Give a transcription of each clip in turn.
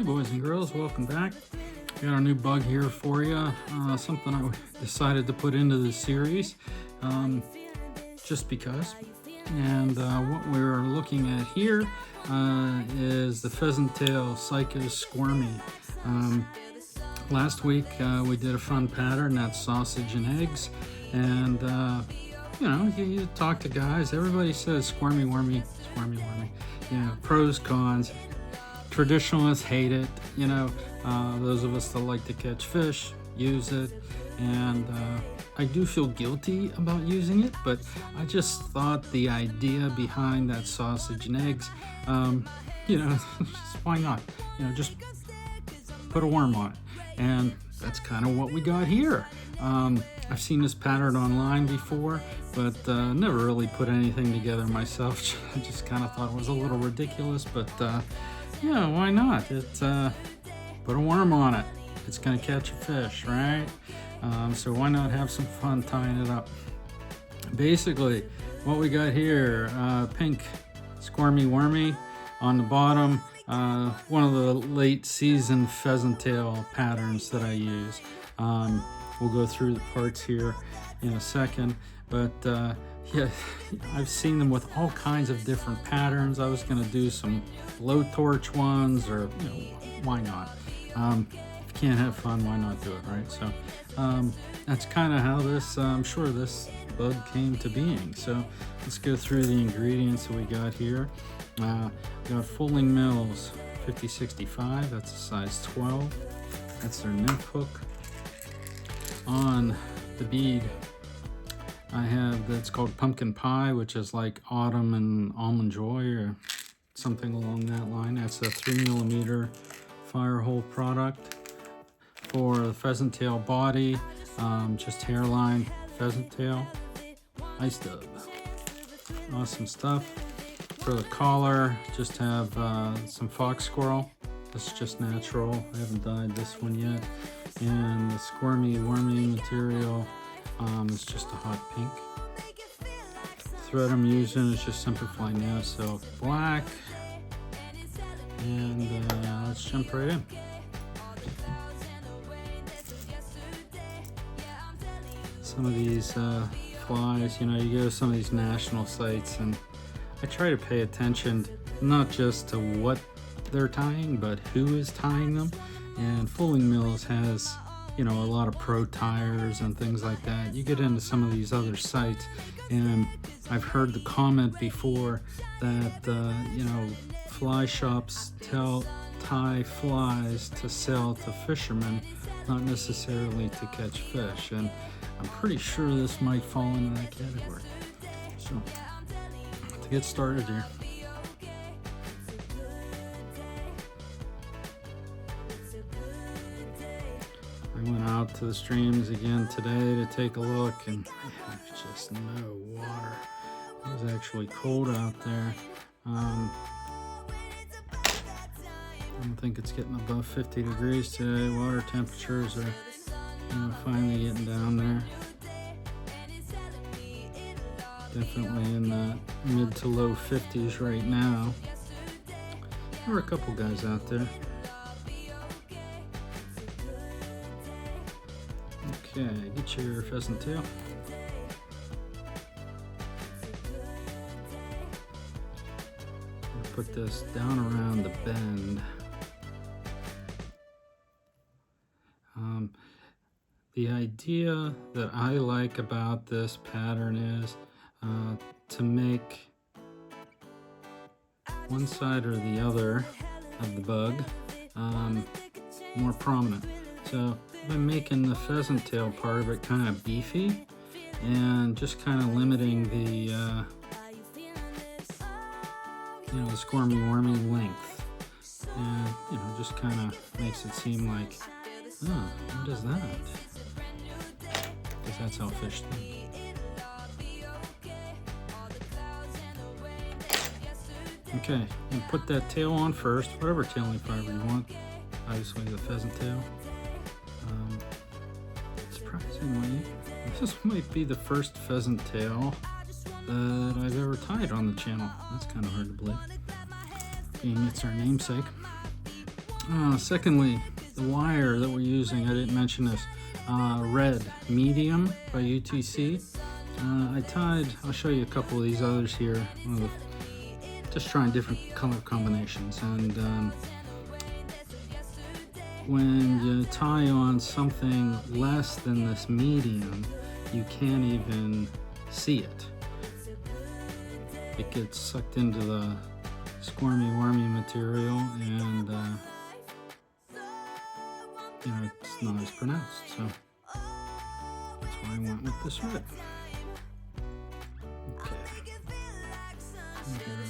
boys and girls, welcome back. Got our new bug here for you. Something I decided to put into this series just because. And what we're looking at here is the Pheasant Tales Psycho Squirmy. Last week we did a fun pattern, that's sausage and eggs. And you know, you talk to guys, everybody says squirmy wormy, squirmy wormy. You know, pros, cons. Traditionalists hate it, you know, those of us that like to catch fish use it, and I do feel guilty about using it, but I just thought the idea behind that sausage and eggs, you know, why not? You know, just put a worm on it, and that's kind of what we got here. I've seen this pattern online before, but never really put anything together myself. I just kind of thought it was a little ridiculous, but yeah, why not? It's put a worm on it. It's gonna catch a fish, right? So why not have some fun tying it up? Basically, what we got here, pink squirmy wormy on the bottom. One of the late season pheasant tail patterns that I use. We'll go through the parts here in a second, but yeah, I've seen them with all kinds of different patterns. I was going to do some low torch ones, or you know, why not? If you can't have fun, why not do it, right? So that's kind of how this, I'm sure this bug came to being. So let's go through the ingredients that we got here. We got Fulling Mills 5065, that's a size 12. That's their nymph hook. On the bead, I have that's called Pumpkin Pie, which is like Autumn and Almond Joy or something along that line. That's a 3mm fire hole product. For the pheasant tail body, just hairline pheasant tail, ice dub. Awesome stuff. For the collar, just have some fox squirrel. That's just natural. I haven't dyed this one yet. And the squirmy wormy material is just a hot pink. Thread I'm using is just Simplify Nav Silk Black. And let's jump right in. Some of these flies, you know, you go to some of these national sites, and I try to pay attention not just to what they're tying, but who is tying them. And Fulling Mills has, you know, a lot of pro tires and things like that. You get into some of these other sites, and I've heard the comment before that, you know, fly shops tie flies to sell to fishermen, not necessarily to catch fish. And I'm pretty sure this might fall into that category. So, to get started here. I went out to the streams again today to take a look, and there's just no water. It was actually cold out there. I don't think it's getting above 50 degrees today. Water temperatures are, you know, finally getting down there. Definitely in the mid to low 50s right now. There were a couple guys out there. Okay, get your pheasant tail. Put this down around the bend. The idea that I like about this pattern is to make one side or the other of the bug more prominent. So I'm making the pheasant tail part of it kind of beefy, and just kind of limiting the you know, the squirmy wormy length, and you know, just kind of makes it seem like, oh, what is that? Because that's how fish think. Okay, and put that tail on first, whatever tailing fiber you want. Obviously the pheasant tail. Surprisingly, this might be the first pheasant tail that I've ever tied on the channel. That's kind of hard to believe, being it's our namesake. Secondly, the wire that we're using, I didn't mention this, red medium by UTC. I tied, I'll show you a couple of these others here, just trying different color combinations. And when you tie on something less than this medium, you can't even see it. It gets sucked into the squirmy wormy material, and you know, it's not as pronounced, so that's why I went with this red. Okay, I'm gonna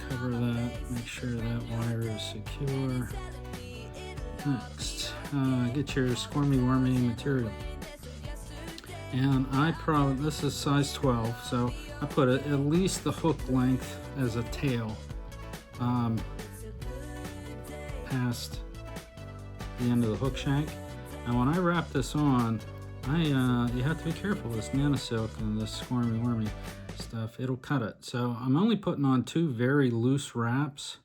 cover that, make sure that wire is secure. Next, get your squirmy wormy material, and this is size 12, so I put at least the hook length as a tail past the end of the hook shank. And when I wrap this on, you have to be careful with this nano silk and this squirmy wormy stuff. It'll cut it. So I'm only putting on 2 very loose wraps,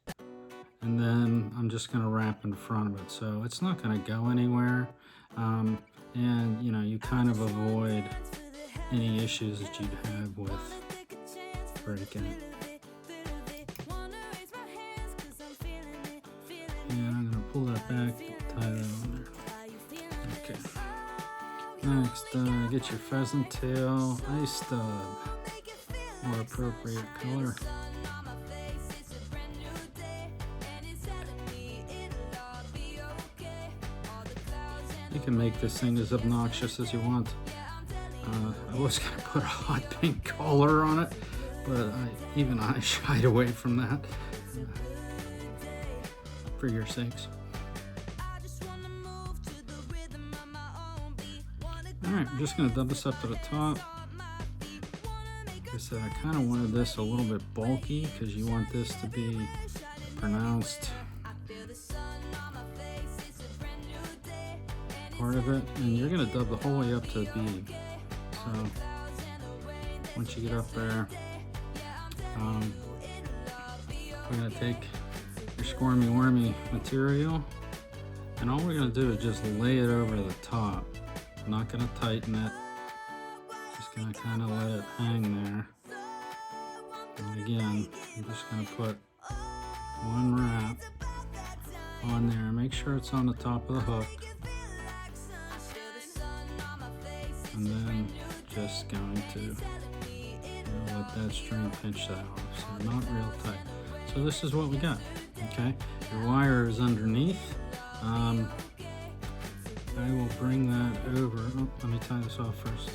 and then I'm just going to wrap in front of it, so it's not going to go anywhere. And you know, you kind of avoid any issues that you'd have with breaking it. And I'm going to pull that back, tie that on there. Okay. Next, get your pheasant tail ice stub, more appropriate color. You can make this thing as obnoxious as you want. I was going to put a hot pink collar on it, but even I shied away from that for your sakes. Alright, I'm just going to dub this up to the top. Like I said, I kind of wanted this a little bit bulky because you want this to be pronounced part of it, and you're going to dub the whole way up to the bead. So once you get up there, we're going to take your squirmy wormy material, and all we're going to do is just lay it over the top. I'm not going to tighten it, just going to kind of let it hang there. And again, I'm just going to put one wrap on there. Make sure it's on the top of the hook, and then just going to let that string pinch that off, so not real tight. So this is what we got. Okay, your wire is underneath. I will bring that over. Oh, let me tie this off first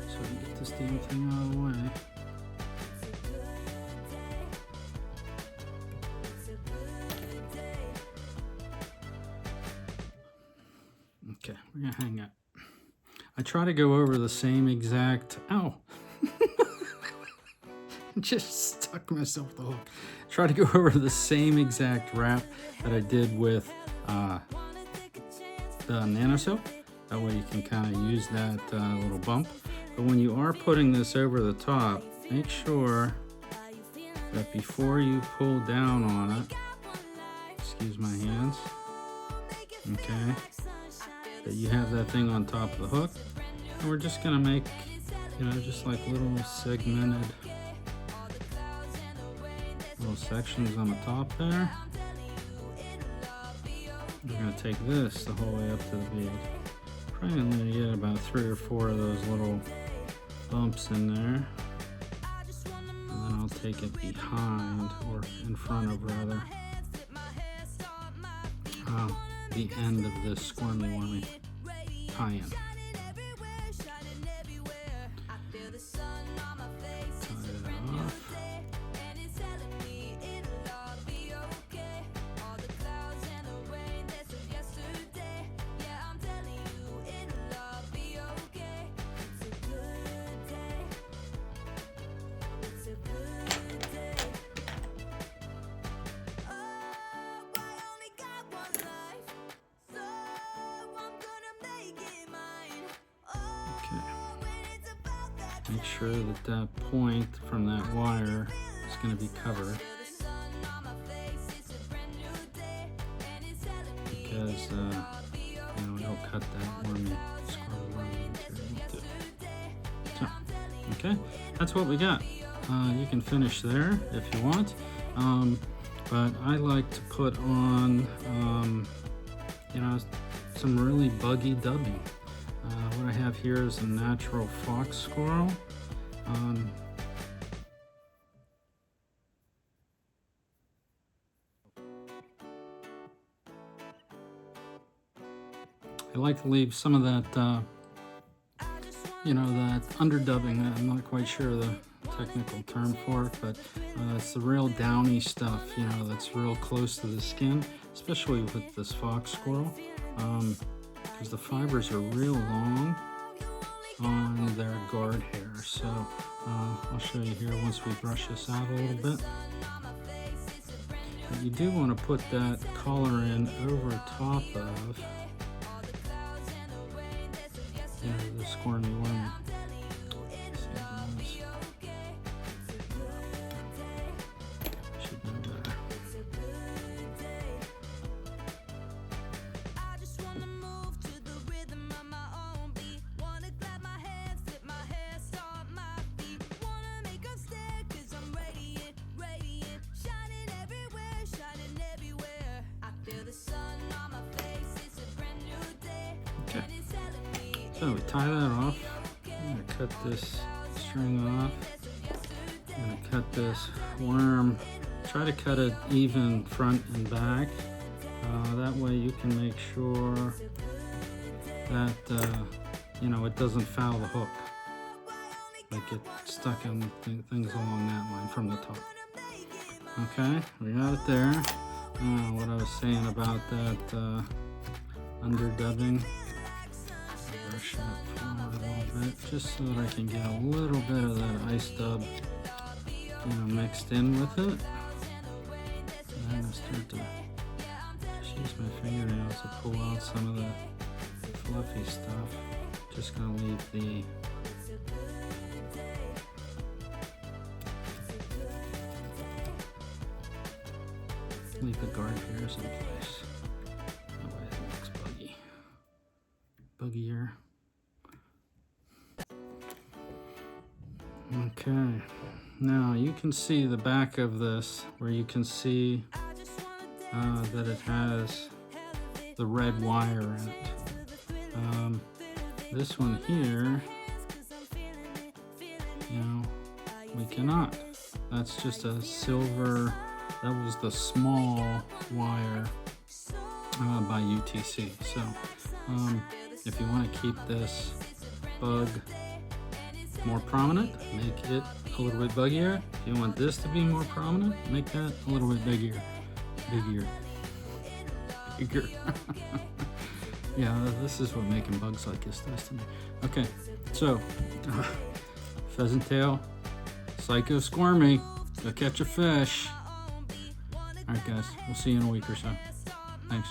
so we can get this damn thing out of the way. Okay, we're gonna hang it. I try to go over the same exact, ow! Just stuck myself with the hook. Try to go over the same exact wrap that I did with the nano silk. That way you can kind of use that little bump. But when you are putting this over the top, make sure that before you pull down on it, excuse my hands, okay, that you have that thing on top of the hook. And we're just gonna make, you know, just like little segmented little sections on the top there. We're going to take this the whole way up to the bead. Probably going to get about 3 or 4 of those little bumps in there. And then I'll take it behind, or in front of rather, the end of this squirmy wormy tie-in. Tie it off. Make sure that that point from that wire is going to be covered. because you know, it'll cut that wormy, squirmy wormy material too. So, okay, that's what we got. You can finish there if you want, but I like to put on, you know, some really buggy dubbing. What I have here is a natural fox squirrel. I like to leave some of that, you know, that underdubbing. I'm not quite sure the technical term for it, but it's the real downy stuff, you know, that's real close to the skin, especially with this fox squirrel, because the fibers are real long on their guard hair. So I'll show you here once we brush this out a little bit. But you do want to put that collar in over top of, you know, the squirmy wormy. Should know better. Okay, so we tie that off. I'm going to cut this string off. I'm going to cut this worm. Try to cut it even front and back. That way you can make sure that you know, it doesn't foul the hook, like get stuck in things along that line from the top. Okay, we got it there. What I was saying about that underdubbing. Brush it forward a little bit, just so that I can get a little bit of that ice dub, you know, mixed in with it. And I'm gonna start to just use my fingernails to pull out some of the fluffy stuff. Just gonna leave the guard hairs in place. That way it looks buggier. Okay, now you can see the back of this, where you can see that it has the red wire in it. This one here, you know, we cannot. That's just a silver, that was the small wire by UTC. So if you want to keep this bug more prominent, make it a little bit buggier. If you want this to be more prominent, make that a little bit bigger. Yeah, this is what making bugs like this does to me. Okay, so pheasant tail, Psycho Squirmy, go catch a fish. Alright guys, we'll see you in a week or so. Thanks.